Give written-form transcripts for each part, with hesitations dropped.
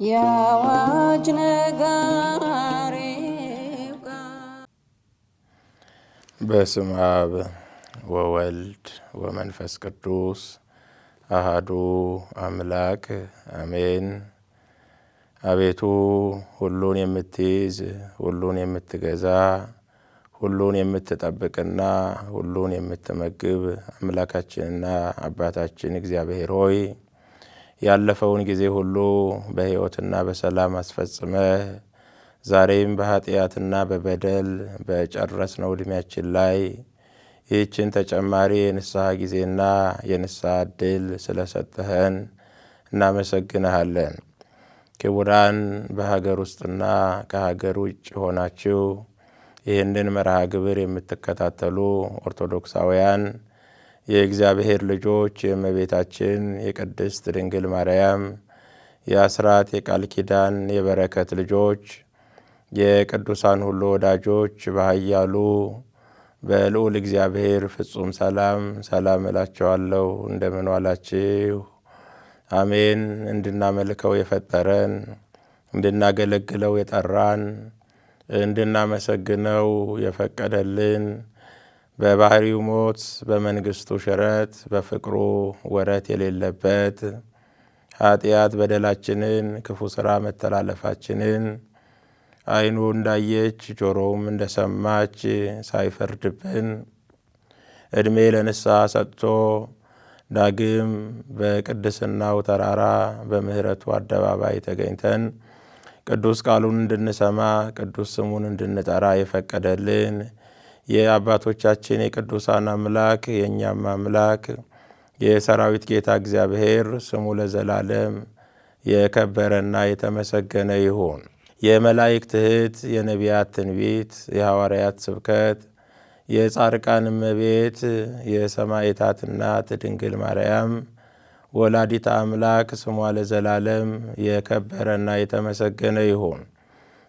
የአዋጅ ነጋሪው በስመ አብ ወወልድ ወመንፈስ ቅዱስ አሃዱ አምላክ አሜን። አቤቱ ሁሉን የምትይዝ ሁሉን የምትገዛ ሁሉን የምትጠብቅና ሁሉን የምትመግብ አምላካችንና አባታችን እግዚአብሔር ሆይ ያለፈውን ጊዜ ሁሉ በሕይወትና በሰላም አስፈጽመህ ዛሬም በኃጢአትና በበደል በጨረስነው ዕድሜያችን ላይ ይህችን ተጨማሪ የንስሐ ጊዜና የንስሐ ዕድል ስለሰጠኸን እናመሰግንሃለን። ክቡራን በሀገር ውስጥና ከሀገር ውጭ ሆናችሁ ይህንን መርሃ ግብር የምትከታተሉ ኦርቶዶክሳውያን የእግዚአብሔር ልጆች የእመቤታችን የቅድስት ድንግል ማርያም የአስራት የቃል ኪዳን የበረከት ልጆች የቅዱሳን ሁሉ ወዳጆች በኃያሉ በልዑል እግዚአብሔር ፍጹም ሰላም እላችኋለሁ። እንደምን ዋላችሁ? አሜን። እንድናመልከው የፈጠረን እንድናገለግለው የጠራን እንድናመሰግነው የፈቀደልን በባህሪው ሞት በመንግስቱ ሽረት በፍቅሩ ወረት የሌለበት ኃጢአት በደላችንን ክፉ ሥራ መተላለፋችንን ዓይኑ እንዳየች ጆሮውም እንደሰማች ሳይፈርድብን ዕድሜ ለንስሐ ሰጥቶ ዳግም በቅድስናው ተራራ በምህረቱ አደባባይ ተገኝተን ቅዱስ ቃሉን እንድንሰማ ቅዱስ ስሙን እንድንጠራ የፈቀደልን የአባቶቻችን የቅዱሳን አምላክ የእኛም አምላክ የሰራዊት ጌታ እግዚአብሔር ስሙ ለዘላለም የከበረና የተመሰገነ ይሁን። የመላእክት እህት፣ የነቢያት ትንቢት፣ የሐዋርያት ስብከት፣ የጻድቃን እመቤት፣ የሰማዕታት እናት ድንግል ማርያም ወላዲተ አምላክ ስሟ ለዘላለም የከበረና የተመሰገነ ይሁን።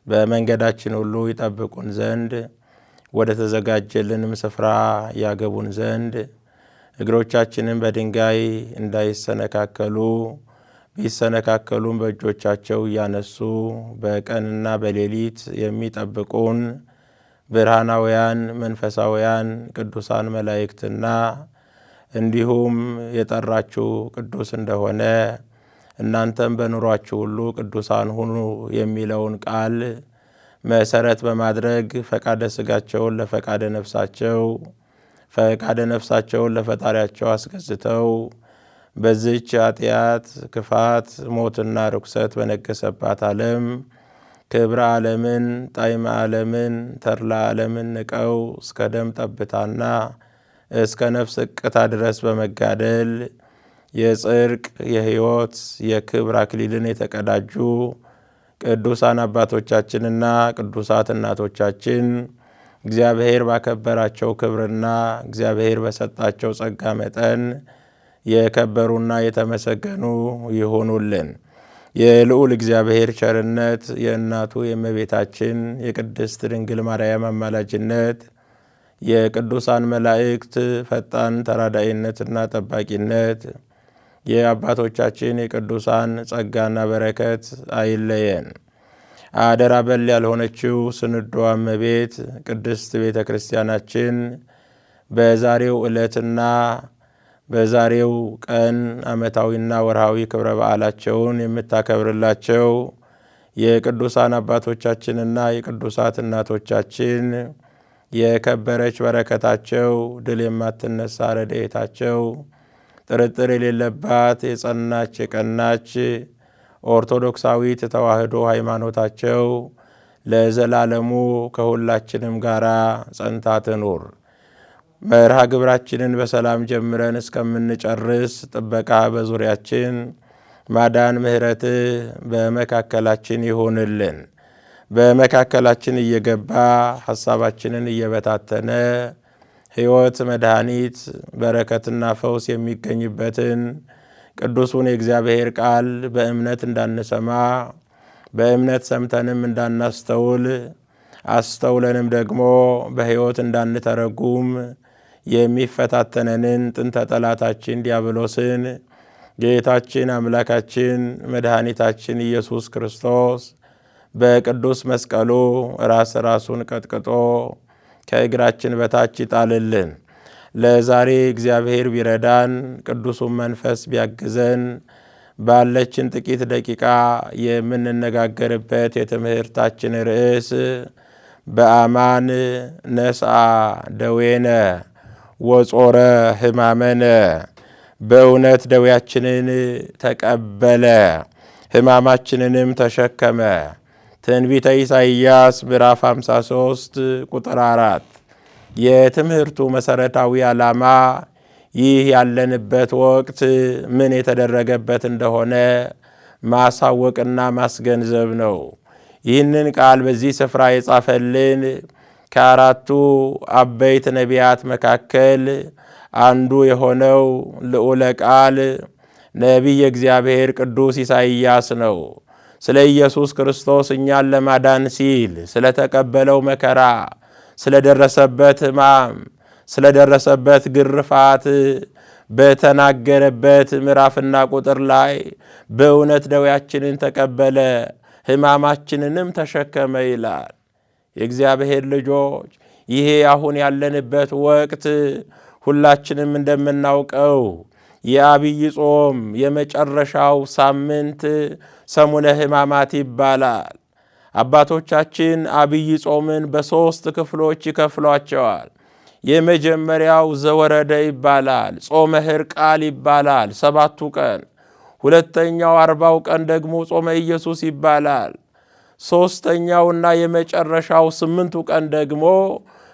በመንገዳችን ሁሉ ይጠብቁን ዘንድ ወደ ተዘጋጀልንም ስፍራ ያገቡን ዘንድ እግሮቻችንን በድንጋይ እንዳይሰነካከሉ ቢሰነካከሉም በእጆቻቸው እያነሱ በቀንና በሌሊት የሚጠብቁን ብርሃናውያን መንፈሳውያን ቅዱሳን መላእክትና እንዲሁም የጠራችሁ ቅዱስ እንደሆነ እናንተም በኑሯችሁ ሁሉ ቅዱሳን ሁኑ የሚለውን ቃል መሰረት በማድረግ ፈቃደ ሥጋቸውን ለፈቃደ ነፍሳቸው ፈቃደ ነፍሳቸውን ለፈጣሪያቸው አስገዝተው በዚህች ኃጢአት፣ ክፋት፣ ሞትና ርኩሰት በነገሰባት ዓለም ክብረ ዓለምን፣ ጣዕመ ዓለምን፣ ተድላ ዓለምን ንቀው እስከ ደም ጠብታና እስከ ነፍስ እቅታ ድረስ በመጋደል የጽድቅ የሕይወት የክብር አክሊልን የተቀዳጁ ቅዱሳን አባቶቻችንና ቅዱሳት እናቶቻችን እግዚአብሔር ባከበራቸው ክብርና እግዚአብሔር በሰጣቸው ጸጋ መጠን የከበሩና የተመሰገኑ ይሆኑልን። የልዑል እግዚአብሔር ቸርነት፣ የእናቱ የእመቤታችን የቅድስት ድንግል ማርያም አማላጅነት፣ የቅዱሳን መላእክት ፈጣን ተራዳኢነትና ጠባቂነት፣ የአባቶቻችን የቅዱሳን ጸጋና በረከት አይለየን። አደራ በል ያልሆነችው ስንዷ እመቤት ቅድስት ቤተ ክርስቲያናችን በዛሬው ዕለትና በዛሬው ቀን ዓመታዊና ወርሃዊ ክብረ በዓላቸውን የምታከብርላቸው የቅዱሳን አባቶቻችንና የቅዱሳት እናቶቻችን የከበረች በረከታቸው ድል የማትነሳ ረድኤታቸው ጥርጥር የሌለባት የጸናች የቀናች ኦርቶዶክሳዊት ተዋሕዶ ሃይማኖታቸው ለዘላለሙ ከሁላችንም ጋር ጸንታ ትኑር። መርሃ ግብራችንን በሰላም ጀምረን እስከምንጨርስ ጥበቃ በዙሪያችን ማዳን ምሕረትህ በመካከላችን ይሆንልን። በመካከላችን እየገባ ሐሳባችንን እየበታተነ ሕይወት፣ መድኃኒት፣ በረከትና ፈውስ የሚገኝበትን ቅዱሱን የእግዚአብሔር ቃል በእምነት እንዳንሰማ በእምነት ሰምተንም እንዳናስተውል አስተውለንም ደግሞ በሕይወት እንዳንተረጉም የሚፈታተነንን ጥንተ ጠላታችን ዲያብሎስን ጌታችን አምላካችን መድኃኒታችን ኢየሱስ ክርስቶስ በቅዱስ መስቀሉ ራሱን ቀጥቅጦ ከእግራችን በታች ይጣልልን። ለዛሬ እግዚአብሔር ቢረዳን ቅዱሱን መንፈስ ቢያግዘን ባለችን ጥቂት ደቂቃ የምንነጋገርበት የትምህርታችን ርዕስ በአማን ነስአ ደዌነ ወጾረ ሕማመነ፣ በእውነት ደዌያችንን ተቀበለ ሕማማችንንም ተሸከመ። ትንቢተ ኢሳይያስ ምዕራፍ 53 ቁጥር 4። የትምህርቱ መሰረታዊ ዓላማ ይህ ያለንበት ወቅት ምን የተደረገበት እንደሆነ ማሳወቅና ማስገንዘብ ነው። ይህንን ቃል በዚህ ስፍራ የጻፈልን ከአራቱ አበይት ነቢያት መካከል አንዱ የሆነው ልዑለ ቃል ነቢየ እግዚአብሔር ቅዱስ ኢሳይያስ ነው። ስለ ኢየሱስ ክርስቶስ እኛን ለማዳን ሲል ስለተቀበለው መከራ፣ ስለደረሰበት ሕማም፣ ስለደረሰበት ግርፋት በተናገረበት ምዕራፍና ቁጥር ላይ በእውነት ደዌያችንን ተቀበለ ሕማማችንንም ተሸከመ ይላል። የእግዚአብሔር ልጆች ይሄ አሁን ያለንበት ወቅት ሁላችንም እንደምናውቀው የአብይ ጾም የመጨረሻው ሳምንት ሰሙነ ሕማማት ይባላል። አባቶቻችን አብይ ጾምን በሦስት ክፍሎች ይከፍሏቸዋል። የመጀመሪያው ዘወረደ ይባላል፣ ጾመ ሕርቃል ይባላል 7ቱ ቀን። ሁለተኛው 40ው ቀን ደግሞ ጾመ ኢየሱስ ይባላል። ሦስተኛውና የመጨረሻው 8ቱ ቀን ደግሞ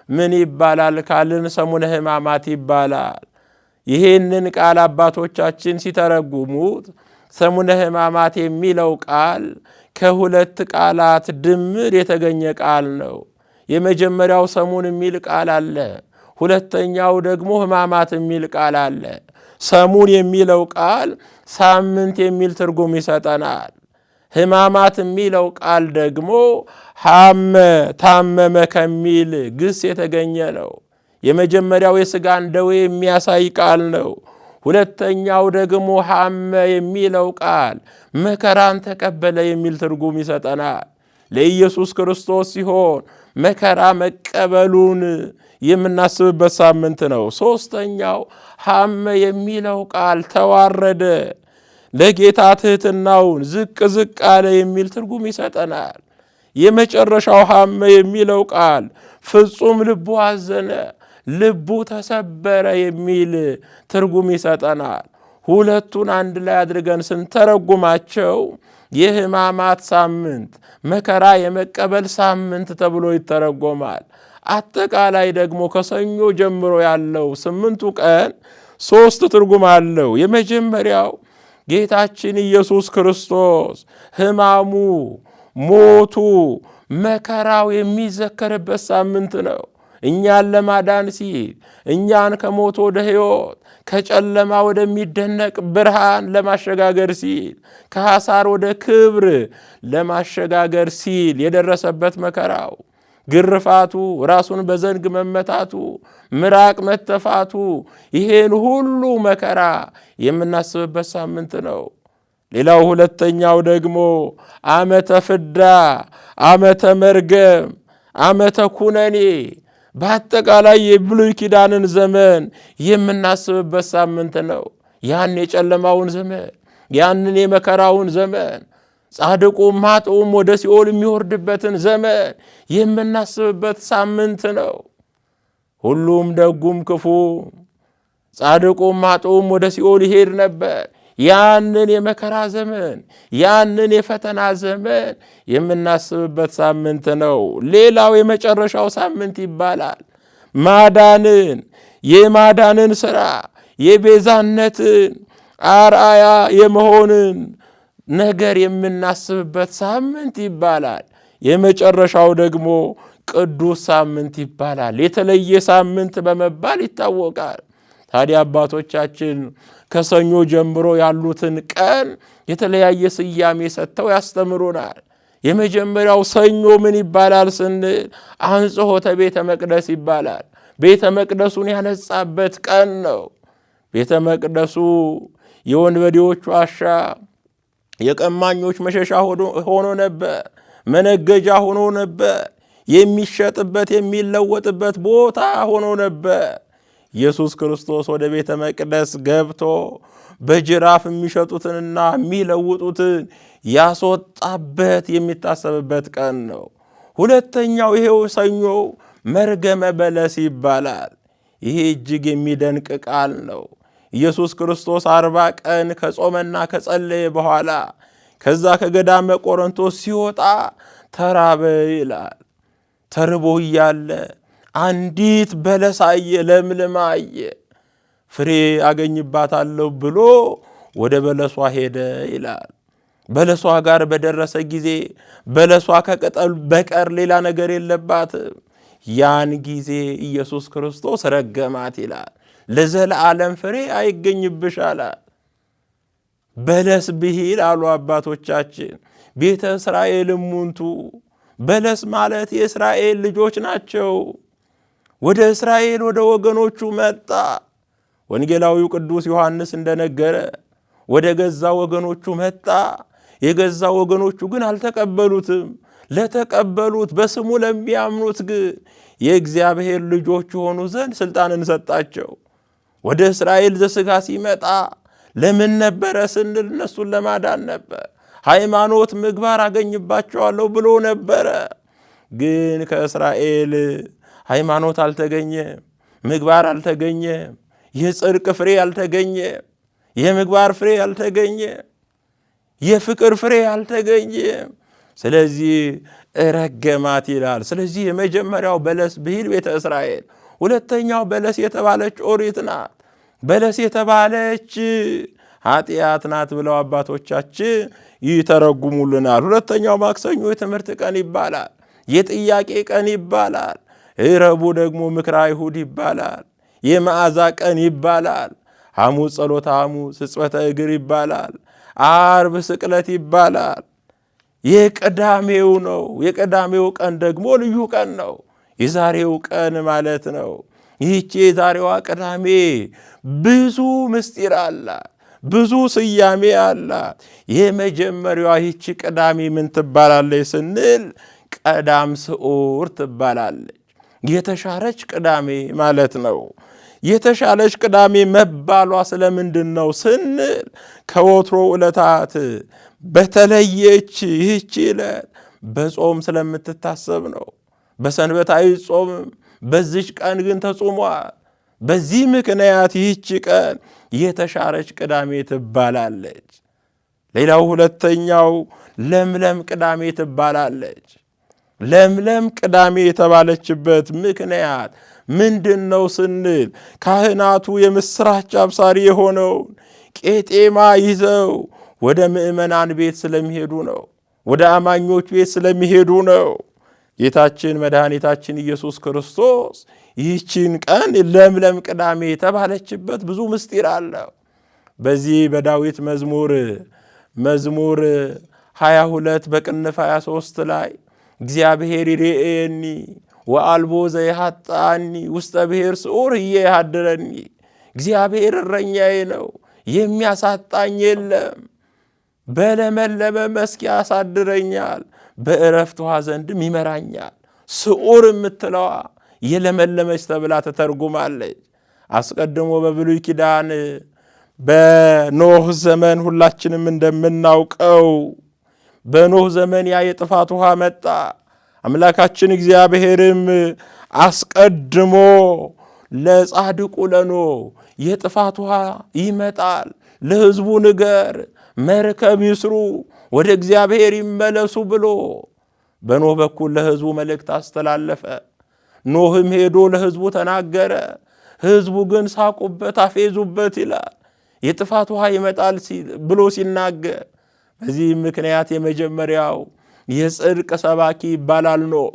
ምን ይባላል ካልን ሰሙነ ሕማማት ይባላል። ይህንን ቃል አባቶቻችን ሲተረጉሙት ሰሙነ ሕማማት የሚለው ቃል ከሁለት ቃላት ድምር የተገኘ ቃል ነው። የመጀመሪያው ሰሙን የሚል ቃል አለ። ሁለተኛው ደግሞ ሕማማት የሚል ቃል አለ። ሰሙን የሚለው ቃል ሳምንት የሚል ትርጉም ይሰጠናል። ሕማማት የሚለው ቃል ደግሞ ሐመ ታመመ ከሚል ግስ የተገኘ ነው። የመጀመሪያው የሥጋን ደዌ የሚያሳይ ቃል ነው። ሁለተኛው ደግሞ ሐመ የሚለው ቃል መከራን ተቀበለ የሚል ትርጉም ይሰጠናል። ለኢየሱስ ክርስቶስ ሲሆን መከራ መቀበሉን የምናስብበት ሳምንት ነው። ሦስተኛው ሐመ የሚለው ቃል ተዋረደ፣ ለጌታ ትሕትናውን ዝቅ ዝቅ አለ የሚል ትርጉም ይሰጠናል። የመጨረሻው ሐመ የሚለው ቃል ፍጹም ልቡ አዘነ፣ ልቡ ተሰበረ የሚል ትርጉም ይሰጠናል። ሁለቱን አንድ ላይ አድርገን ስንተረጉማቸው የሕማማት ሳምንት መከራ የመቀበል ሳምንት ተብሎ ይተረጎማል። አጠቃላይ ደግሞ ከሰኞ ጀምሮ ያለው 8ቱ ቀን 3 ትርጉም አለው። የመጀመሪያው ጌታችን ኢየሱስ ክርስቶስ ሕማሙ፣ ሞቱ፣ መከራው የሚዘከርበት ሳምንት ነው። እኛን ለማዳን ሲል እኛን ከሞት ወደ ሕይወት ከጨለማ ወደሚደነቅ ብርሃን ለማሸጋገር ሲል ከሐሳር ወደ ክብር ለማሸጋገር ሲል የደረሰበት መከራው፣ ግርፋቱ፣ ራሱን በዘንግ መመታቱ፣ ምራቅ መተፋቱ፣ ይሄን ሁሉ መከራ የምናስብበት ሳምንት ነው። ሌላው ሁለተኛው ደግሞ ዓመተ ፍዳ፣ ዓመተ መርገም፣ ዓመተ ኩነኔ፣ በአጠቃላይ የብሉይ ኪዳንን ዘመን የምናስብበት ሳምንት ነው። ያን የጨለማውን ዘመን፣ ያንን የመከራውን ዘመን፣ ጻድቁም ኃጥኡም ወደ ሲኦል የሚወርድበትን ዘመን የምናስብበት ሳምንት ነው። ሁሉም ደጉም ክፉ፣ ጻድቁም ኃጥኡም ወደ ሲኦል ይሄድ ነበር። ያንን የመከራ ዘመን፣ ያንን የፈተና ዘመን የምናስብበት ሳምንት ነው። ሌላው የመጨረሻው ሳምንት ይባላል። ማዳንን፣ የማዳንን ሥራ፣ የቤዛነትን አርአያ የመሆንን ነገር የምናስብበት ሳምንት ይባላል። የመጨረሻው ደግሞ ቅዱስ ሳምንት ይባላል። የተለየ ሳምንት በመባል ይታወቃል። ታዲያ አባቶቻችን ከሰኞ ጀምሮ ያሉትን ቀን የተለያየ ስያሜ ሰጥተው ያስተምሩናል። የመጀመሪያው ሰኞ ምን ይባላል ስንል አንጽሖተ ቤተ መቅደስ ይባላል። ቤተ መቅደሱን ያነጻበት ቀን ነው። ቤተ መቅደሱ የወንበዴዎች ዋሻ፣ የቀማኞች መሸሻ ሆኖ ነበር። መነገጃ ሆኖ ነበር። የሚሸጥበት የሚለወጥበት ቦታ ሆኖ ነበር። ኢየሱስ ክርስቶስ ወደ ቤተ መቅደስ ገብቶ በጅራፍ የሚሸጡትንና የሚለውጡትን ያስወጣበት የሚታሰብበት ቀን ነው። ሁለተኛው ይሄው ሰኞ መርገመ በለስ ይባላል። ይሄ እጅግ የሚደንቅ ቃል ነው። ኢየሱስ ክርስቶስ 40 ቀን ከጾመና ከጸለየ በኋላ ከዛ ከገዳመ ቆሮንቶስ ሲወጣ ተራበ ይላል። ተርቦ እያለ አንዲት በለስ አየ፣ ለምልማ አየ። ፍሬ አገኝባታለሁ ብሎ ወደ በለሷ ሄደ ይላል። በለሷ ጋር በደረሰ ጊዜ በለሷ ከቅጠል በቀር ሌላ ነገር የለባትም። ያን ጊዜ ኢየሱስ ክርስቶስ ረገማት ይላል። ለዘለዓለም ፍሬ አይገኝብሽ አላት። በለስ ብሂል አሉ አባቶቻችን ቤተ እስራኤል እሙንቱ። በለስ ማለት የእስራኤል ልጆች ናቸው። ወደ እስራኤል ወደ ወገኖቹ መጣ። ወንጌላዊው ቅዱስ ዮሐንስ እንደነገረ ወደ ገዛ ወገኖቹ መጣ። የገዛ ወገኖቹ ግን አልተቀበሉትም። ለተቀበሉት በስሙ ለሚያምኑት ግን የእግዚአብሔር ልጆች የሆኑ ዘንድ ሥልጣንን ሰጣቸው። ወደ እስራኤል ዘሥጋ ሲመጣ ለምን ነበረ ስንል እነሱን ለማዳን ነበር። ሃይማኖት ምግባር አገኝባቸዋለሁ ብሎ ነበረ። ግን ከእስራኤል ሃይማኖት አልተገኘም፣ ምግባር አልተገኘም፣ የጽድቅ ፍሬ አልተገኘም፣ የምግባር ፍሬ አልተገኘም፣ የፍቅር ፍሬ አልተገኘም። ስለዚህ ረገማት ይላል። ስለዚህ የመጀመሪያው በለስ ብሂል ቤተ እስራኤል፣ ሁለተኛው በለስ የተባለች ኦሪት ናት። በለስ የተባለች ኃጢአት ናት ብለው አባቶቻችን ይተረጉሙልናል። ሁለተኛው ማክሰኞ የትምህርት ቀን ይባላል። የጥያቄ ቀን ይባላል። ረቡዕ ደግሞ ምክረ አይሁድ ይባላል። የመዓዛ ቀን ይባላል። ሐሙስ ጸሎተ ሐሙስ፣ ሕጽበተ እግር ይባላል። ዓርብ ስቅለት ይባላል። የቅዳሜው ነው። የቅዳሜው ቀን ደግሞ ልዩ ቀን ነው። የዛሬው ቀን ማለት ነው። ይህቺ የዛሬዋ ቅዳሜ ብዙ ምስጢር አላት፣ ብዙ ስያሜ አላት። የመጀመሪያዋ ይህቺ ቅዳሜ ምን ትባላለች ስንል ቀዳም ስዑር ትባላለች። የተሻረች ቅዳሜ ማለት ነው። የተሻለች ቅዳሜ መባሏ ስለምንድን ነው ስንል ከወትሮ ዕለታት በተለየች ይህቺ ዕለት በጾም ስለምትታሰብ ነው። በሰንበት አይጾምም። በዚች ቀን ግን ተጾሟል። በዚህ ምክንያት ይህች ቀን የተሻረች ቅዳሜ ትባላለች። ሌላው ሁለተኛው ለምለም ቅዳሜ ትባላለች። ለምለም ቅዳሜ የተባለችበት ምክንያት ምንድን ነው ስንል ካህናቱ የምስራች አብሳሪ የሆነውን ቄጤማ ይዘው ወደ ምእመናን ቤት ስለሚሄዱ ነው። ወደ አማኞች ቤት ስለሚሄዱ ነው። ጌታችን መድኃኒታችን ኢየሱስ ክርስቶስ ይህችን ቀን ለምለም ቅዳሜ የተባለችበት ብዙ ምስጢር አለው። በዚህ በዳዊት መዝሙር 22 በቅንፍ 23 ላይ እግዚአብሔር ይሬኤኒ ወአልቦ ዘይሃጣኒ ውስተ ብሔር ስዑር እየሃድረኒ፣ እግዚአብሔር እረኛዬ ነው የሚያሳጣኝ የለም፣ በለመለመ መስክ ያሳድረኛል፣ በእረፍት ውኃ ዘንድም ይመራኛል። ስዑር የምትለዋ የለመለመች ተብላ ተተርጉማለች። አስቀድሞ በብሉይ ኪዳን በኖህ ዘመን ሁላችንም እንደምናውቀው በኖህ ዘመን ያ የጥፋት ውኃ መጣ። አምላካችን እግዚአብሔርም አስቀድሞ ለጻድቁ ለኖህ የጥፋት ውኃ ይመጣል፣ ለሕዝቡ ንገር፣ መርከብ ይስሩ፣ ወደ እግዚአብሔር ይመለሱ ብሎ በኖህ በኩል ለሕዝቡ መልእክት አስተላለፈ። ኖህም ሄዶ ለሕዝቡ ተናገረ። ሕዝቡ ግን ሳቁበት፣ አፌዙበት ይላል። የጥፋት ውኃ ይመጣል ብሎ ሲናገር፣ በዚህ ምክንያት የመጀመሪያው የጽድቅ ሰባኪ ይባላል ኖህ።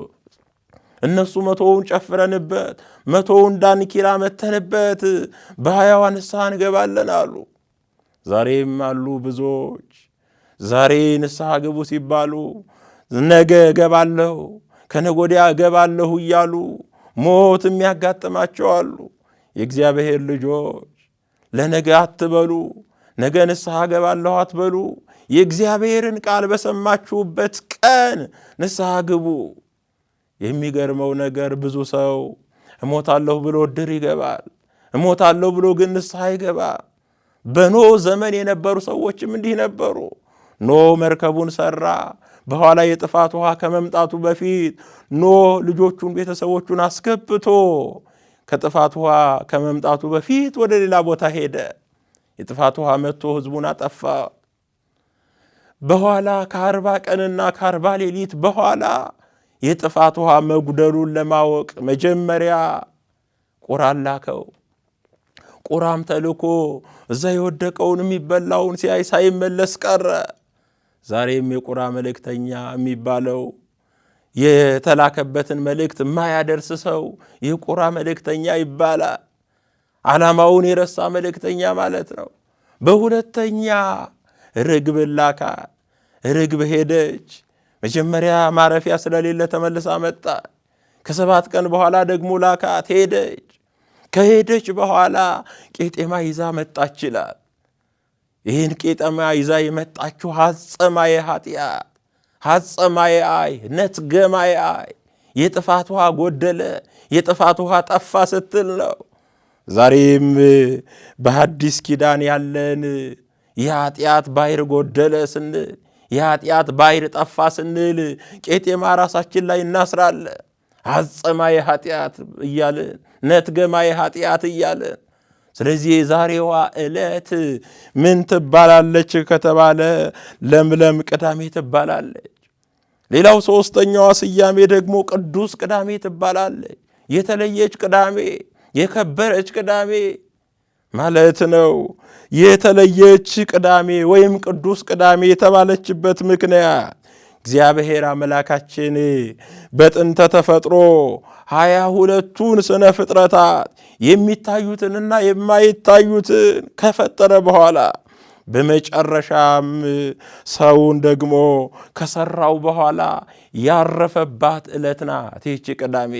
እነሱ 100ውን ጨፍረንበት 100ውን ዳንኪራ መተንበት በ20ዋ ንስሐ እንገባለን አሉ። ዛሬም አሉ ብዙዎች ዛሬ ንስሐ ግቡ ሲባሉ ነገ እገባለሁ ከነገ ወዲያ እገባለሁ እያሉ ሞት የሚያጋጥማቸው አሉ። የእግዚአብሔር ልጆች ለነገ አትበሉ፣ ነገ ንስሐ እገባለሁ አትበሉ። የእግዚአብሔርን ቃል በሰማችሁበት ቀን ንስሐ ግቡ። የሚገርመው ነገር ብዙ ሰው እሞታለሁ ብሎ ድር ይገባል፣ እሞታለሁ ብሎ ግን ንስሐ ይገባ። በኖህ ዘመን የነበሩ ሰዎችም እንዲህ ነበሩ። ኖህ መርከቡን ሰራ። በኋላ የጥፋት ውሃ ከመምጣቱ በፊት ኖህ ልጆቹን ቤተሰቦቹን አስገብቶ ከጥፋት ውሃ ከመምጣቱ በፊት ወደ ሌላ ቦታ ሄደ። የጥፋት ውሃ መጥቶ ሕዝቡን አጠፋ። በኋላ ከ40 ቀንና ከ40 ሌሊት በኋላ የጥፋት ውሃ መጉደሉን ለማወቅ መጀመሪያ ቁራን ላከው። ቁራም ተልኮ እዛ የወደቀውን የሚበላውን ሲያይ ሳይመለስ ቀረ። ዛሬም የቁራ መልእክተኛ የሚባለው የተላከበትን መልእክት የማያደርስ ሰው የቁራ መልእክተኛ ይባላል። ዓላማውን የረሳ መልእክተኛ ማለት ነው። በሁለተኛ ርግብ ላካ። ርግብ ሄደች። መጀመሪያ ማረፊያ ስለሌለ ተመልሳ መጣ። ከ7 ቀን በኋላ ደግሞ ላካት። ሄደች። ከሄደች በኋላ ቄጤማ ይዛ መጣች ይላል። ይህን ቄጤማ ይዛ የመጣችው ሐጸማየ ኃጢአት፣ ሐጸማየ አይ፣ ነትገማየ አይ፣ የጥፋት ውሃ ጎደለ፣ የጥፋት ውሃ ጠፋ ስትል ነው። ዛሬም በሐዲስ ኪዳን ያለን የኃጢአት ባሕር ጎደለ ስንል፣ የኃጢአት ባሕር ጠፋ ስንል ቄጤማ ራሳችን ላይ እናስራለን። ሐጸማየ ኃጢአት እያልን ነትገማየ ኃጢአት እያልን። ስለዚህ የዛሬዋ ዕለት ምን ትባላለች ከተባለ ለምለም ቅዳሜ ትባላለች። ሌላው ሦስተኛዋ ስያሜ ደግሞ ቅዱስ ቅዳሜ ትባላለች። የተለየች ቅዳሜ፣ የከበረች ቅዳሜ ማለት ነው። የተለየች ቅዳሜ ወይም ቅዱስ ቅዳሜ የተባለችበት ምክንያት እግዚአብሔር አምላካችን በጥንተ ተፈጥሮ 22ቱን ስነ ፍጥረታት የሚታዩትንና የማይታዩትን ከፈጠረ በኋላ በመጨረሻም ሰውን ደግሞ ከሰራው በኋላ ያረፈባት ዕለት ናት ይህች ቅዳሜ።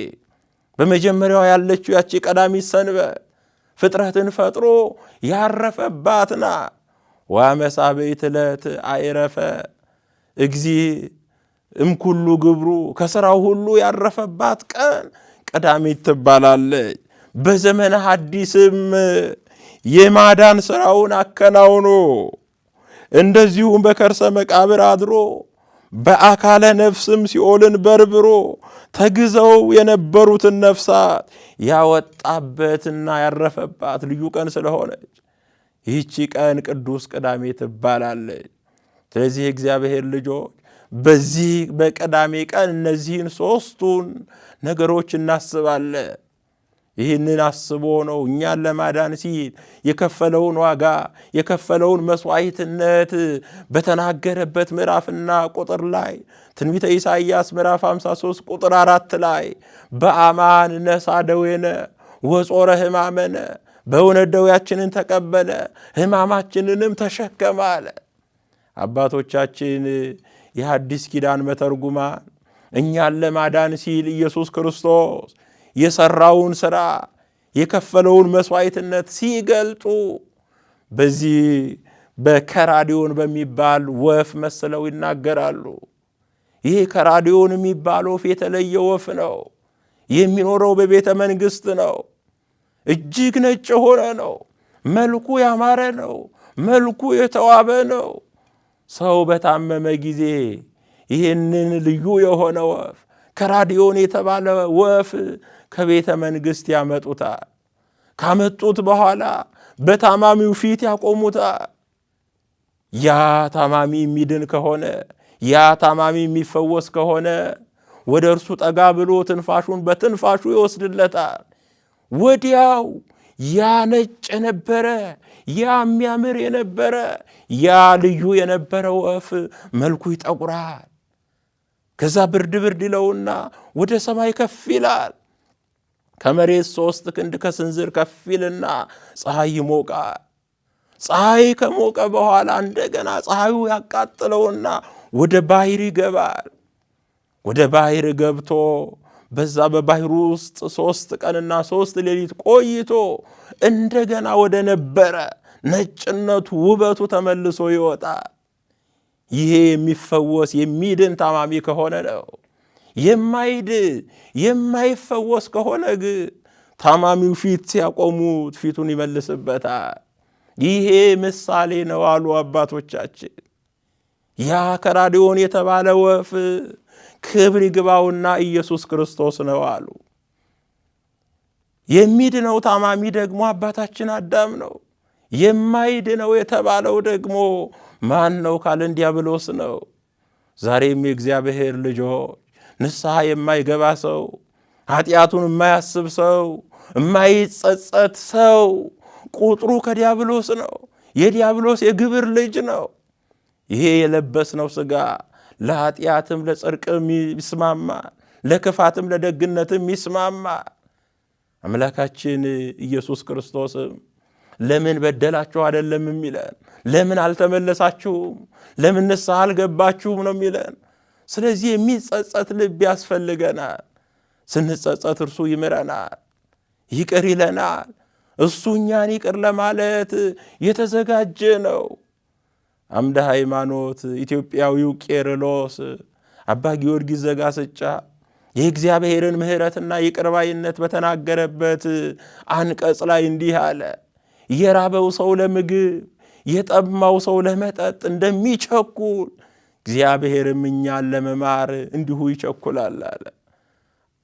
በመጀመሪያው ያለችው ያቺ ቀዳሚት ሰንበት ፍጥረትን ፈጥሮ ያረፈባት ናት። ወአመሳብዕት ዕለት አዕረፈ እግዚእ እምኩሉ ግብሩ፣ ከሥራው ሁሉ ያረፈባት ቀን ቀዳሚት ትባላለች። በዘመነ ሐዲስም የማዳን ሥራውን አከናውኖ እንደዚሁም በከርሰ መቃብር አድሮ በአካለ ነፍስም ሲኦልን በርብሮ ተግዘው የነበሩትን ነፍሳት ያወጣበትና ያረፈባት ልዩ ቀን ስለሆነች ይህቺ ቀን ቅዱስ ቅዳሜ ትባላለች። ስለዚህ የእግዚአብሔር ልጆች በዚህ በቅዳሜ ቀን እነዚህን 3ቱን ነገሮች እናስባለን። ይህንን አስቦ ነው እኛን ለማዳን ሲል የከፈለውን ዋጋ የከፈለውን መስዋዕትነት በተናገረበት ምዕራፍና ቁጥር ላይ ትንቢተ ኢሳይያስ ምዕራፍ 53 ቁጥር 4 ላይ በአማን ነሣ ደዌነ ወጾረ ሕማመነ፣ በእውነት ደዌያችንን ተቀበለ ሕማማችንንም ተሸከመ አለ። አባቶቻችን የሐዲስ ኪዳን መተርጉማን እኛን ለማዳን ሲል ኢየሱስ ክርስቶስ የሰራውን ሥራ የከፈለውን መስዋዕትነት ሲገልጡ በዚህ በከራዲዮን በሚባል ወፍ መስለው ይናገራሉ። ይህ ከራዲዮን የሚባል ወፍ የተለየ ወፍ ነው። የሚኖረው በቤተ መንግሥት ነው። እጅግ ነጭ የሆነ ነው። መልኩ ያማረ ነው። መልኩ የተዋበ ነው። ሰው በታመመ ጊዜ ይህንን ልዩ የሆነ ወፍ ከራዲዮን የተባለ ወፍ ከቤተ መንግሥት ያመጡታል። ካመጡት በኋላ በታማሚው ፊት ያቆሙታል። ያ ታማሚ የሚድን ከሆነ ያ ታማሚ የሚፈወስ ከሆነ ወደ እርሱ ጠጋ ብሎ ትንፋሹን በትንፋሹ ይወስድለታል። ወዲያው ያ ነጭ የነበረ ያ የሚያምር የነበረ ያ ልዩ የነበረ ወፍ መልኩ ይጠቁራል። ከዛ ብርድ ብርድ ይለውና ወደ ሰማይ ከፍ ይላል። ከመሬት 3 ክንድ ከስንዝር ከፍ ይልና ፀሐይ ይሞቃል። ፀሐይ ከሞቀ በኋላ እንደገና ፀሐዩ ያቃጥለውና ወደ ባሕር ይገባል። ወደ ባሕር ገብቶ በዛ በባሕሩ ውስጥ 3 ቀንና 3 ሌሊት ቆይቶ እንደገና ወደ ነበረ ነጭነቱ ውበቱ ተመልሶ ይወጣል። ይሄ የሚፈወስ የሚድን ታማሚ ከሆነ ነው። የማይድን የማይፈወስ ከሆነ ግን ታማሚው ፊት ሲያቆሙት ፊቱን ይመልስበታል። ይሄ ምሳሌ ነው አሉ አባቶቻችን። ያ ከራዲዮን የተባለ ወፍ ክብር ይግባውና ኢየሱስ ክርስቶስ ነው አሉ። የሚድነው ታማሚ ደግሞ አባታችን አዳም ነው። የማይድነው የተባለው ደግሞ ማን ነው ካልን ዲያብሎስ ነው። ዛሬም የእግዚአብሔር ልጆች ንስሐ የማይገባ ሰው፣ ኃጢአቱን የማያስብ ሰው፣ የማይጸጸት ሰው ቁጥሩ ከዲያብሎስ ነው። የዲያብሎስ የግብር ልጅ ነው። ይሄ የለበስነው ሥጋ ለኃጢአትም ለጽድቅም ይስማማል፣ ለክፋትም ለደግነትም ይስማማል። አምላካችን ኢየሱስ ክርስቶስም ለምን በደላችሁ አይደለም የሚለን፣ ለምን አልተመለሳችሁም፣ ለምን ንስሐ አልገባችሁም ነው የሚለን። ስለዚህ የሚጸጸት ልብ ያስፈልገናል። ስንጸጸት እርሱ ይምረናል፣ ይቅር ይለናል። እሱ እኛን ይቅር ለማለት የተዘጋጀ ነው። አምደ ሃይማኖት ኢትዮጵያዊው ቄርሎስ አባ ጊዮርጊስ ዘጋስጫ የእግዚአብሔርን ምሕረትና ይቅርባይነት በተናገረበት አንቀጽ ላይ እንዲህ አለ። የራበው ሰው ለምግብ የጠማው ሰው ለመጠጥ እንደሚቸኩል እግዚአብሔርም እኛን ለመማር እንዲሁ ይቸኩላል አለ።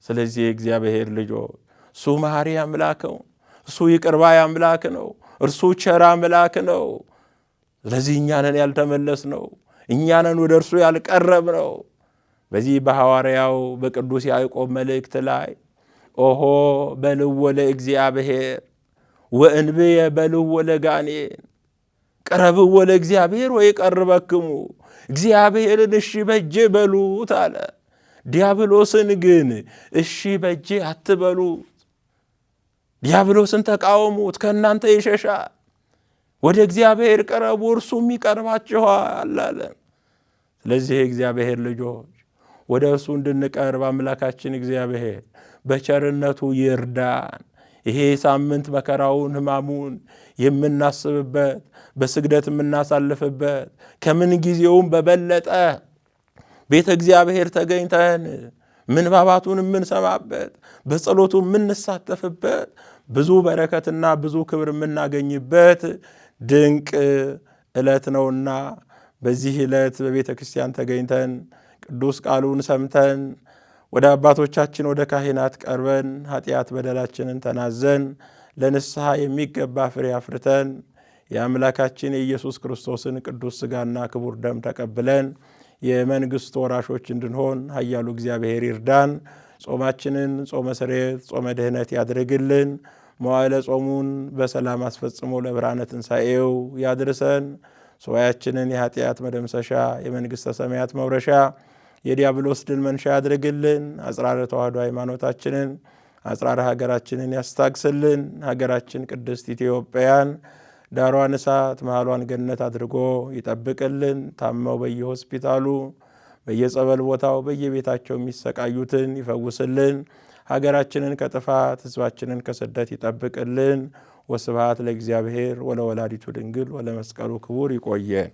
ስለዚህ የእግዚአብሔር ልጆች እሱ መሐሪ አምላክ ነው። እሱ ይቅርባይ አምላክ ነው። እርሱ ቸር አምላክ ነው። ስለዚህ እኛንን ያልተመለስ ነው፣ እኛንን ወደ እርሱ ያልቀረብ ነው። በዚህ በሐዋርያው በቅዱስ ያዕቆብ መልእክት ላይ ኦሆ በልዎ ለእግዚአብሔር ወእንብየ በልዎ ለጋኔን ቀረብዎ ለእግዚአብሔር ወይቀርበክሙ፣ እግዚአብሔርን እሺ በጄ በሉት አለ። ዲያብሎስን ግን እሺ በጄ አትበሉት። ዲያብሎስን ተቃወሙት፣ ከእናንተ ይሸሻል። ወደ እግዚአብሔር ቀረቡ፣ እርሱም ይቀርባችኋል አለ። ስለዚህ የእግዚአብሔር ልጆች ወደ እርሱ እንድንቀርብ አምላካችን እግዚአብሔር በቸርነቱ ይርዳን። ይሄ ሳምንት መከራውን ሕማሙን የምናስብበት በስግደት የምናሳልፍበት ከምን ጊዜውም በበለጠ ቤተ እግዚአብሔር ተገኝተን ምንባባቱን የምንሰማበት በጸሎቱ የምንሳተፍበት ብዙ በረከትና ብዙ ክብር የምናገኝበት ድንቅ ዕለት ነውና በዚህ ዕለት በቤተ ክርስቲያን ተገኝተን ቅዱስ ቃሉን ሰምተን ወደ አባቶቻችን ወደ ካህናት ቀርበን ኃጢአት በደላችንን ተናዘን ለንስሐ የሚገባ ፍሬ አፍርተን የአምላካችን የኢየሱስ ክርስቶስን ቅዱስ ሥጋና ክቡር ደም ተቀብለን የመንግሥቱ ወራሾች እንድንሆን ኃያሉ እግዚአብሔር ይርዳን። ጾማችንን ጾመ ስርየት ጾመ ድኅነት ያድርግልን። መዋዕለ ጾሙን በሰላም አስፈጽሞ ለብርሃነ ትንሣኤው ያድርሰን። ሱባኤያችንን የኃጢአት መደምሰሻ የመንግሥተ ሰማያት መውረሻ የዲያብሎስ ድል መንሻ ያድርግልን። አጽራረ ተዋሕዶ ሃይማኖታችንን አጽራረ ሀገራችንን ያስታግስልን። ሀገራችን ቅድስት ኢትዮጵያን ዳሯን እሳት መሃሏን ገነት አድርጎ ይጠብቅልን። ታመው በየሆስፒታሉ በየጸበል ቦታው በየቤታቸው የሚሰቃዩትን ይፈውስልን። ሀገራችንን ከጥፋት ሕዝባችንን ከስደት ይጠብቅልን። ወስብሐት ለእግዚአብሔር ወለወላዲቱ ድንግል ወለመስቀሉ ክቡር። ይቆየን።